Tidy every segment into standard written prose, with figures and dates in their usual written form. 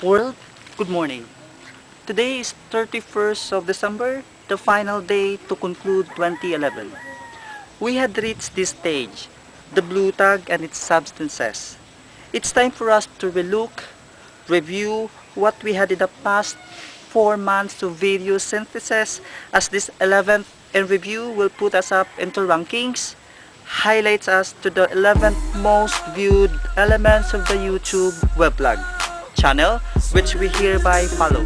World, good morning. Today is 31st of December, the final day to conclude 2011. We had reached this stage, the blue tag and its substances. It's time for us to relook, review what we had in the past 4 months to video synthesis, as this 11th in review will put us up into rankings, highlights us to the 11th most viewed elements of the YouTube weblog channel, which we hereby follow.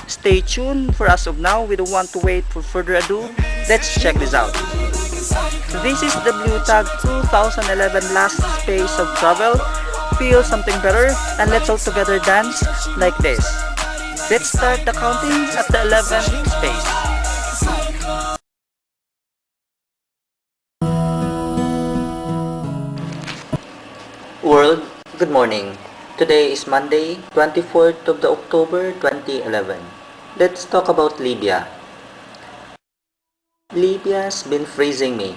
Stay tuned, for as of now, we don't want to wait for further ado. Let's check this out. This is the Blue Tag 2011 last space of travel. Feel something better and let's all together dance like this. Let's start the counting at the 11th space. World, good morning. Today is Monday, 24th of the October 2011. Let's talk about Libya. Libya's been freezing me.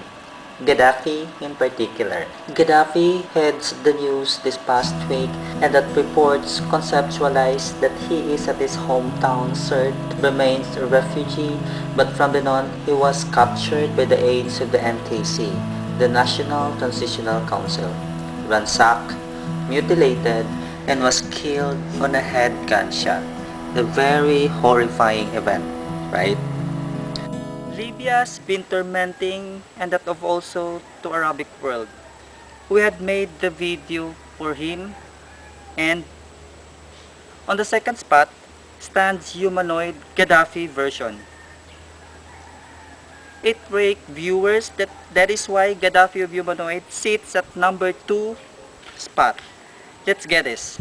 Gadhafi in particular. Gadhafi heads the news this past week, and that reports conceptualize that he is at his hometown Sirte, remains a refugee, but from then on he was captured by the aides of the NTC, the National Transitional Council, ransacked, mutilated, and was killed on a head gunshot. A very horrifying event, right? Libya's been tormenting, and that of also to Arabic world. We had made the video for him, and on the second spot stands Humanoid Gadhafi version. It raked viewers, that is why Gadhafi of Humanoid sits at number 2 spot. Let's get this.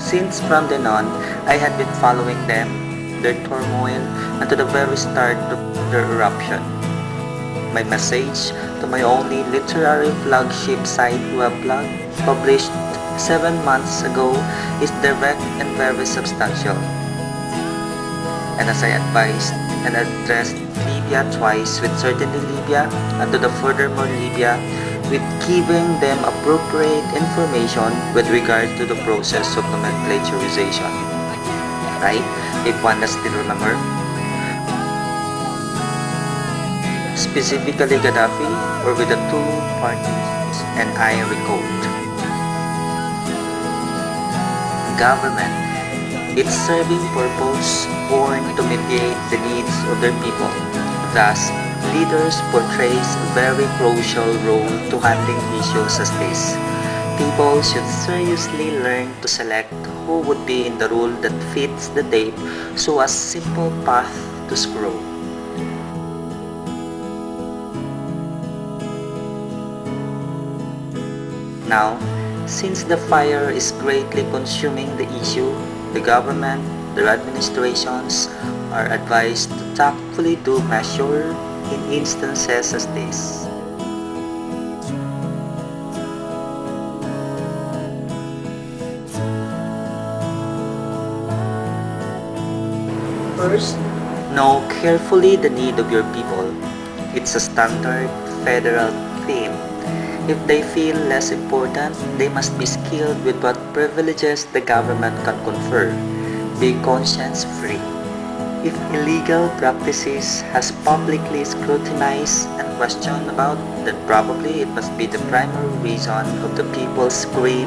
Since from then on, I had been following them, their turmoil, and to the very start of their eruption. My message to my only literary flagship site weblog, published 7 months ago, is direct and very substantial. And as I advised and addressed Libya twice, with certainly Libya, and to the furthermore Libya, with giving them appropriate information with regard to the process of nomenclaturization. Right? If one does still remember. Specifically Gadhafi, or with the two parties, and I quote. Government, its serving purpose born to mediate the needs of their people. Thus, leaders portrays a very crucial role to handling issues as this. People should seriously learn to select who would be in the role that fits the tape, so a simple path to scroll. Now, since the fire is greatly consuming the issue, the government, their administrations are advised to tactfully do measure in instances as this. First, know carefully the need of your people. It's a standard federal theme. If they feel less important, they must be skilled with what privileges the government can confer. Be conscience-free. If illegal practices has publicly scrutinized and questioned about, then probably it must be the primary reason of the people's grief,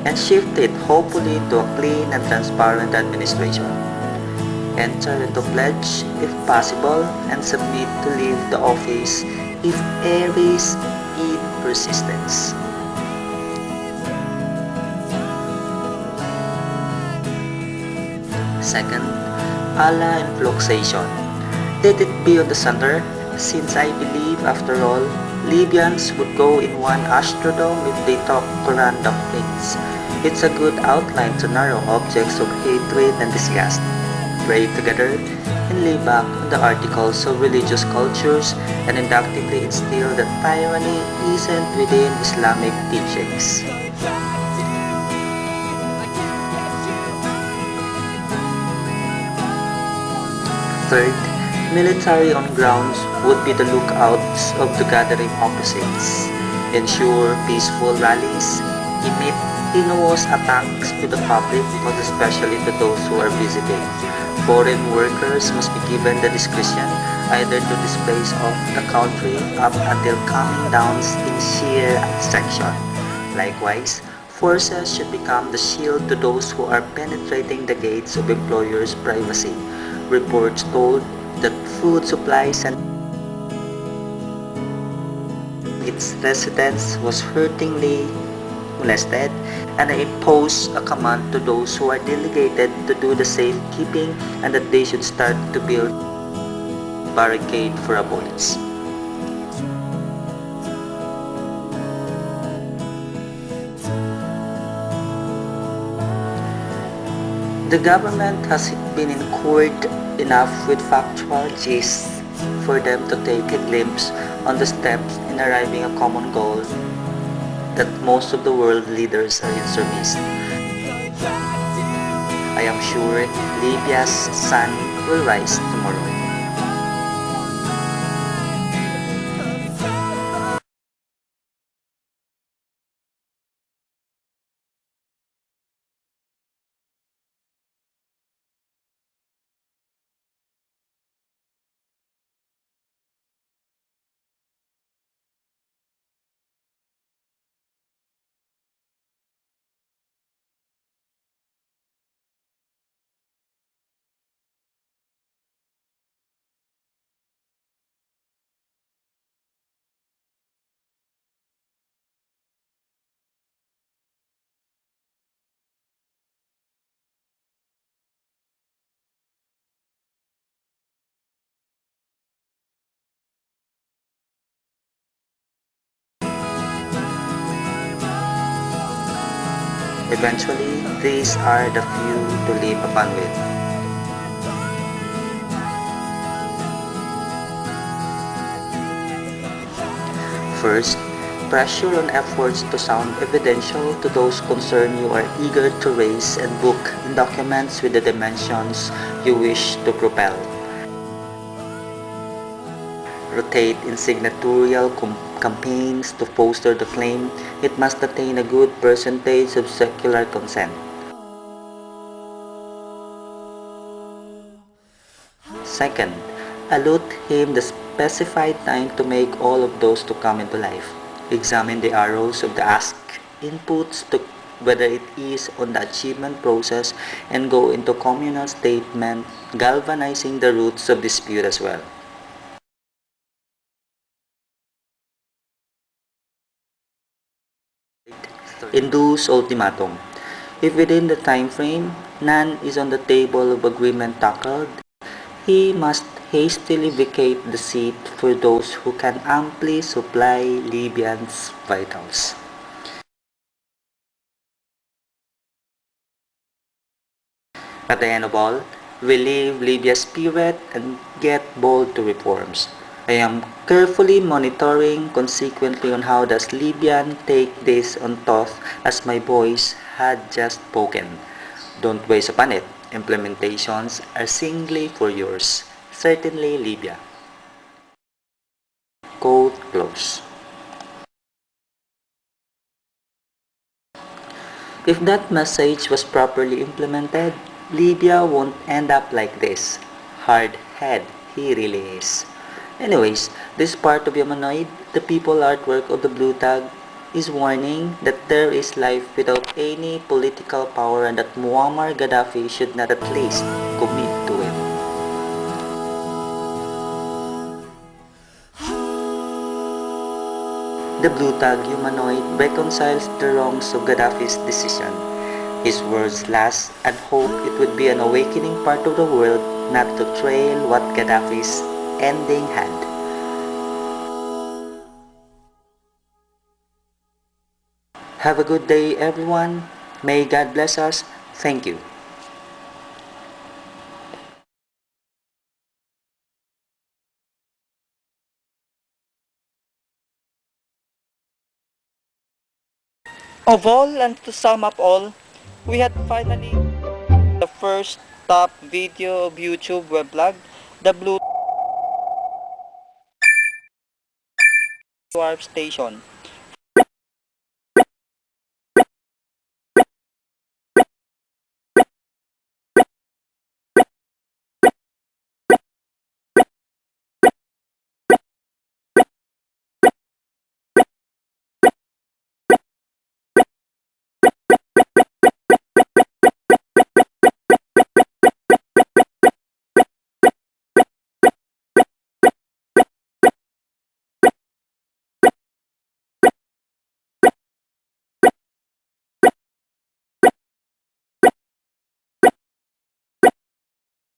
and shift it hopefully to a clean and transparent administration. Enter into pledge if possible, and submit to leave the office if Aries in persistence. Second, Allah and fluxation. Let it be on the center, since I believe, after all, Libyans would go in one astrodome if they talk to random things. It's a good outline to narrow objects of hatred and disgust. Pray together and lay back on the articles of religious cultures and inductively instill that tyranny isn't within Islamic teachings. Third, military on grounds would be the lookouts of the gathering opposites. Ensure peaceful rallies, emit Heinous attacks to the public, but especially to those who are visiting. Foreign workers must be given the discretion either to displace of the country up until coming down in sheer abstraction. Likewise, forces should become the shield to those who are penetrating the gates of employers' privacy. Reports told that food supplies and its residents was hurtingly molested, and I imposed a command to those who are delegated to do the safekeeping and that they should start to build a barricade for avoids. The government has been in court enough with factual gist for them to take a glimpse on the steps in arriving a common goal that most of the world leaders are in service. I am sure Libya's sun will rise tomorrow. Eventually, these are the few to live upon with. First, pressure on efforts to sound evidential to those concerned you are eager to raise and book in documents with the dimensions you wish to propel. Rotate in signatorial campaigns to foster the claim. It must attain a good percentage of secular consent. Second, allot him the specified time to make all of those to come into life. Examine the arrows of the ask inputs to whether it is on the achievement process and go into communal statement, galvanizing the roots of dispute as well. Induce ultimatum. If within the time frame, none is on the table of agreement tackled, he must hastily vacate the seat for those who can amply supply Libyans' vitals. At the end of all, we leave Libya's spirit and get bold to reforms. I am carefully monitoring consequently on how does Libyan take this on thought as my voice had just spoken. Don't waste upon it. Implementations are singly for yours. Certainly Libya. Quote close. If that message was properly implemented, Libya won't end up like this. Hard head, he really is. Anyways, this part of Humanoid, the people artwork of the blue tag, is warning that there is life without any political power and that Muammar Gadhafi should not at least commit to it. The blue tag humanoid reconciles the wrongs of Gaddafi's decision. His words last and hope it would be an awakening part of the world not to trail what Gaddafi's ending had. Have a good day everyone. May God bless us. Thank you. Of all and to sum up all, we had finally the first top video of YouTube weblog, the Blue Warp Station.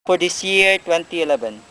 for this year 2011.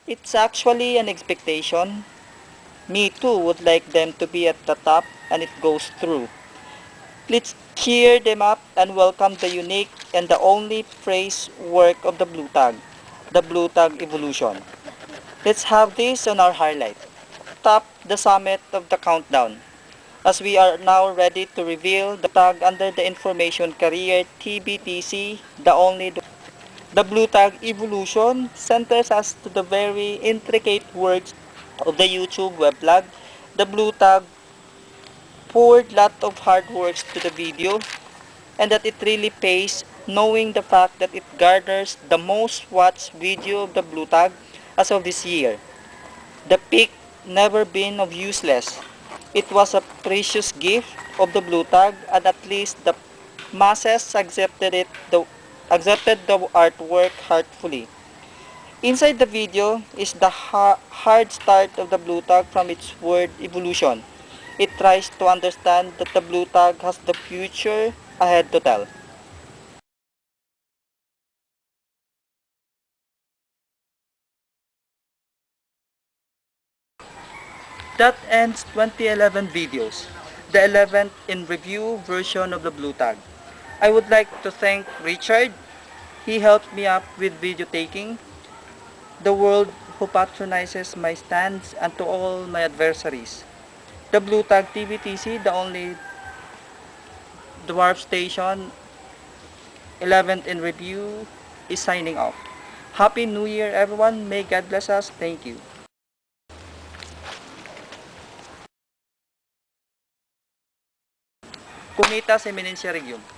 It's actually an expectation. Me too would like them to be at the top and it goes through. Let's cheer them up and welcome the unique and the only praise work of the Blue Tag, the Blue Tag Evolution. Let's have this on our highlight. Top the summit of the countdown, as we are now ready to reveal the tag under the Information Career TBTC, the only. The Blue Tag Evolution centers us to the very intricate works of the YouTube weblog. The Blue Tag poured lot of hard works to the video, and that it really pays, knowing the fact that it garners the most watched video of the Blue Tag as of this year. The peak never been of useless. It was a precious gift of the Blue Tag, and at least the masses accepted the artwork heartfully. Inside the video is the hard start of the Blue Tag from its word evolution. It tries to understand that the Blue Tag has the future ahead to tell. That ends 2011 videos, the 11th in review version of the Blue Tag. I would like to thank Richard. He helped me up with video taking, the world who patronizes my stands, and to all my adversaries. The Blue Tag TVTC, the only dwarf station, 11th in review, is signing off. Happy New Year everyone. May God bless us. Thank you. Kumita sa Eminencia Regium.